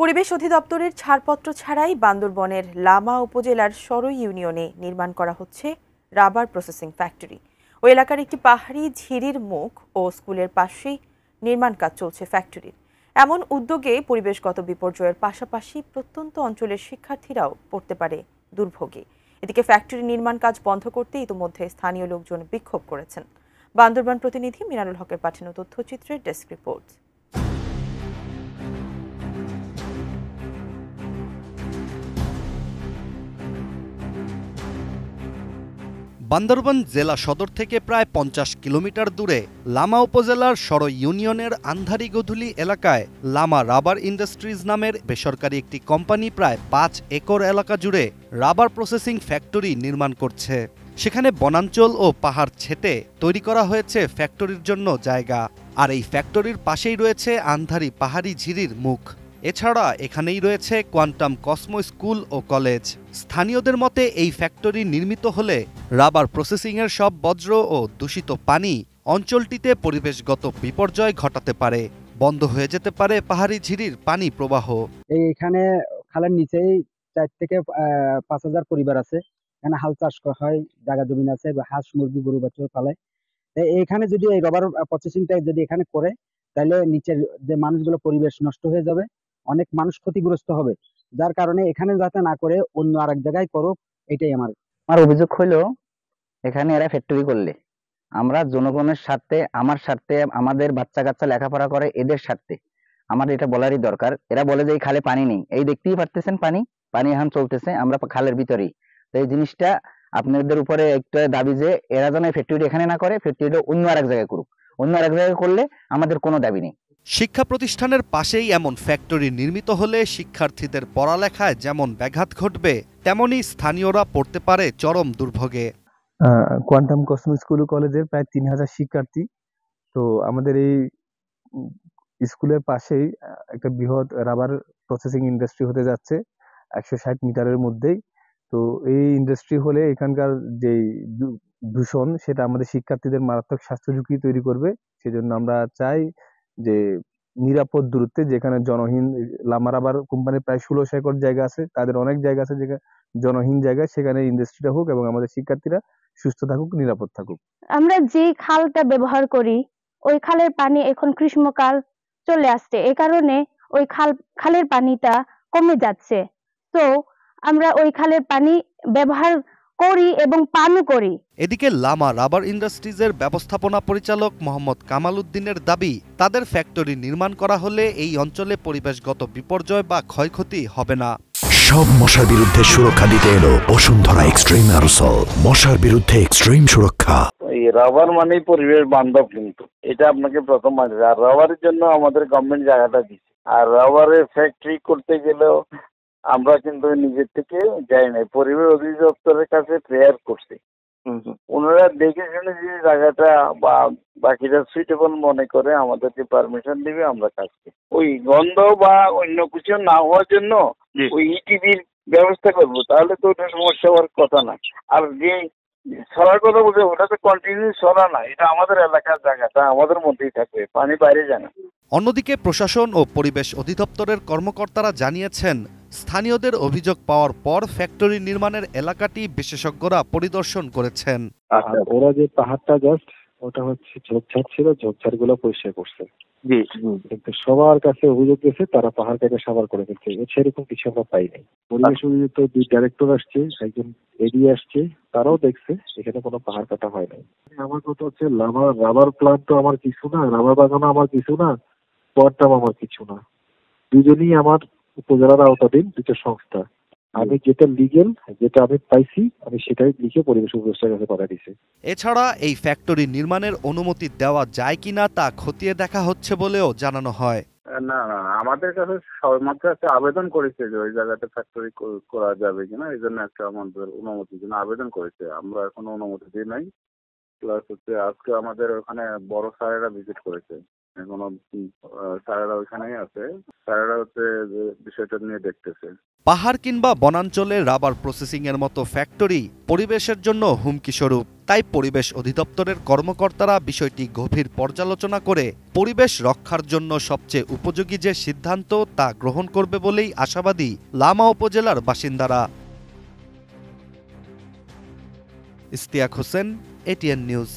পরিবেশ অধিদপ্তরের ছাড়পত্র ছাড়াই বান্দরবনের লামা উপজেলার সরই ইউনিয়নে নির্মাণ করা হচ্ছে রাবার প্রসেসিং ফ্যাক্টরি। ওই এলাকার একটি পাহাড়ি ঝিরির মুখ ও স্কুলের পাশেই নির্মাণ কাজ চলছে ফ্যাক্টরির। এমন উদ্যোগে পরিবেশগত বিপর্যয়ের পাশাপাশি প্রত্যন্ত অঞ্চলের শিক্ষার্থীরাও পড়তে পারে দুর্ভোগে। এদিকে ফ্যাক্টরি নির্মাণ কাজ বন্ধ করতে ইতিমধ্যে স্থানীয় লোকজন বিক্ষোভ করেছেন। বান্দরবান প্রতিনিধি মিনারুল হকের পাঠানো তথ্যচিত্রের ডেস্ক রিপোর্ট। বান্দরবান জেলা সদর থেকে প্রায় 50 কিলোমিটার দূরে লামা উপজেলার সরই ইউনিয়নের আন্ধারি গোধুলি এলাকায় লামা রাবার ইন্ডাস্ট্রিজ নামের বেসরকারি একটি কোম্পানি প্রায় 5 একর এলাকা জুড়ে রাবার প্রসেসিং ফ্যাক্টরি নির্মাণ করছে। সেখানে বনাঞ্চল ও পাহাড় ছেটে তৈরি করা হয়েছে ফ্যাক্টরির জন্য জায়গা। আর এই ফ্যাক্টরির পাশেই রয়েছে আন্ধারি পাহাড়ি ঝিরির মুখ। এছাড়া এখানেই রয়েছে কোয়ান্টাম কসমো স্কুল ও কলেজ। স্থানীয়দের মতে এই ফ্যাক্টরি নির্মিত হলে রাবার প্রসেসিংয়ের সব বজ্র ও দূষিত পানি অঞ্চলটিতে পরিবেশগত বিপর্যয় ঘটাতে পারে। বন্ধ হয়ে যেতে পারে পাহাড়ি ঝিরির পানি প্রবাহ। এইখানে খালের নিচেই 4 থেকে 5,000 পরিবার আছে। এখানে হাল চাষ হয়, জায়গা জমিন আছে, হাঁস মুরগি গরু বাছুর পালে। এইখানে যদি এই রাবার প্রসেসিংটা যদি এখানে করে, তাহলে নিচের যে মানুষগুলো পরিবেশ নষ্ট হয়ে যাবে, অনেক মানুষ ক্ষতিগ্রস্ত হবে। যার কারণে এখানে যাতে না করে অন্য আরেক জায়গায় করুক, এটাই আমার অভিযোগ হলো এখানে এরা ফ্যাক্টরি করলে আমরা জনগণের স্বার্থে, আমার স্বার্থে, আমাদের বাচ্চা কাচ্চা লেখাপড়া করে এদের স্বার্থে আমাদের এটা বলারই দরকার। এরা বলে যে এই খালে পানি নেই, এই দেখতেই পারতেছেন পানি এখন চলতেছে, আমরা খালের ভিতরেই। তো এই জিনিসটা আপনাদের উপরে একটা দাবি যে এরা যেন ফ্যাক্টরি এখানে না করে, ফ্যাক্টরিটা অন্য আরেক জায়গায় করুক। অন্য আরেক জায়গায় করলে আমাদের কোনো দাবি নেই। শিক্ষা প্রতিষ্ঠানের পাশেই এমন ফ্যাক্টরি নির্মিত হলে শিক্ষার্থীদের পড়ালেখায় যেমন ব্যাঘাত ঘটবে, তেমনি স্থানীয়রা পড়তে পারে চরম দুর্ভোগে। কোয়ান্টাম কসমো স্কুল ও কলেজের প্রায় 3,000 শিক্ষার্থী। তো আমাদের এই স্কুলের পাশেই একটা বৃহৎ রাবার প্রসেসিং ইন্ডাস্ট্রি হতে যাচ্ছে 160 মিটারের মধ্যেই। তো এই ইন্ডাস্ট্রি হলে এখানকার যে দূষণ, সেটা আমাদের শিক্ষার্থীদের মারাত্মক স্বাস্থ্য ঝুঁকি তৈরি করবে। সেজন্য আমরা চাই যে নিরাপদ দূরত্বে, যেখানে জনহীন, লামা রাবার কোম্পানির প্রায় 16 একর জায়গা আছে, তাদের অনেক জায়গা আছে যেখানে জনহীন জায়গায়, সেখানে ইন্ডাস্ট্রিটা হোক এবং আমাদের শিক্ষার্থীরা সুস্থ থাকুক, নিরাপদ থাকুক। আমরা যে খালটা ব্যবহার করি, ওই খালের পানি এখন গ্রীষ্মকাল চলে আসছে, এই কারণে ওই খালের পানিটা কমে যাচ্ছে। তো আমরা ওই খালের পানি ব্যবহার করি এবং পানও করি। এদিকে লামা রাবার ইন্ডাস্ট্রিজের ব্যবস্থাপনা পরিচালক মোহাম্মদ কামাল উদ্দিনের দাবি, তাদের ফ্যাক্টরি নির্মাণ করা হলে এই অঞ্চলে পরিবেশগত বিপর্যয় বা ক্ষয়ক্ষতি হবে না। সব মশার বিরুদ্ধে সুরক্ষা দিতে এলো বসুন্ধরা এক্সট্রিম অ্যারোসল, মশার বিরুদ্ধে এক্সট্রিম সুরক্ষা। এই রাবার মানে পরিবেশ বান্ধব, কিন্তু এটা আপনাকে প্রথম মানতে হবে। আর রাবারের জন্য আমাদের গভর্নমেন্ট জায়গাটা দিচ্ছে। আর রাবারের ফ্যাক্টরি করতে গেলেও আমরা কিন্তু নিজের থেকে যাই নাই, পরিবেশ অধিদপ্তরের কাছে প্রেয়ার করছি। ওনারা দেখে শুনে যে জায়গাটা বা বাকিরা সুইটেবল মনে করে আমাদেরকে পারমিশন দিবে, আমরা কাজ করি। ওই গন্ধ বা অন্য কিছু না হওয়ার জন্য ওই ইটিভির ব্যবস্থা করবো, তাহলে তো ওটা সমস্যা হওয়ার কথা না। আর যে সরার কথা বলছে, ওটা তো কন্টিনিউ সরা না, এটা আমাদের এলাকার জায়গাটা আমাদের মধ্যেই থাকবে, পানি বাইরে যায় না। অন্যদিকে প্রশাসন ও পরিবেশ অধিদপ্তরের কর্মকর্তারা জানিয়েছেন, স্থানীয়দের অভিযোগ পাওয়ার পর ফ্যাক্টরি নির্মাণের এলাকাটি বিশেষজ্ঞরা পরিদর্শন করেছেন। ওরা যে পাহাড়টা জাস্ট ওটা হচ্ছে ঝোপঝাড় ছিল, ঝোপঝাড় গুলো পরিষ্কার করছে। কিন্তু সবার কাছে অভিযোগ গেছে তারা পাহাড় কেটে সাবার করে ফেলছে, সেরকম কিছু আমরা পাই নাই। পরিবেশ অধিদপ্তর 2 ডাইরেক্টর আসছে, একজন এডি আসছে, তারাও দেখছে এখানে কোনো পাহাড় কাটা হয় নাই। আমার কথা হচ্ছে রাবার প্লান্ট তো আমার কিছু না, রাবার বাগানও আমার কিছু না, কোয়ান্টাম আমার কিছু না। দুজনই আমার উপজেলার আওতাধীন দুটো সংস্থা। আমি যেটা লিগেল, যেটা আমি পাইছি, আমি সেটাই লিখে পরিবেশ উপদেষ্টার কাছে পাঠিয়ে দিয়েছি। এছাড়া এই ফ্যাক্টরি নির্মাণের অনুমতি দেওয়া যায় কিনা তা খতিয়ে দেখা হচ্ছে বলেও জানানো হয়। না, আমাদের কাছে সবেমাত্র একটা আবেদন করেছে যে ওই জায়গাতে ফ্যাক্টরি করা যাবে কিনা, এই জন্য একটা আমাদের অনুমতির জন্য আবেদন করেছে। আমরা এখনো অনুমতি দিই নাই। প্লাস হচ্ছে আজকে আমাদের ওখানে বড় স্যারেরা ভিজিট করেছে। এখনো স্যারেরা ওইখানেই আছে, স্যারেরা হচ্ছে যে বিষয়টা নিয়ে দেখতেছে। পাহাড় কিংবা বনাঞ্চলে রাবার প্রসেসিং এর মতো ফ্যাক্টরি পরিবেশের জন্য হুমকি স্বরূপ। তাই পরিবেশ অধিদপ্তরের কর্মকর্তারা বিষয়টি গভীর পর্যালোচনা করে পরিবেশ রক্ষার জন্য সবচেয়ে উপযোগী যে সিদ্ধান্ত তা গ্রহণ করবে বলেই আশাবাদী লামা উপজেলার বাসিন্দারা। Ishtiaq Hossain, ATN news.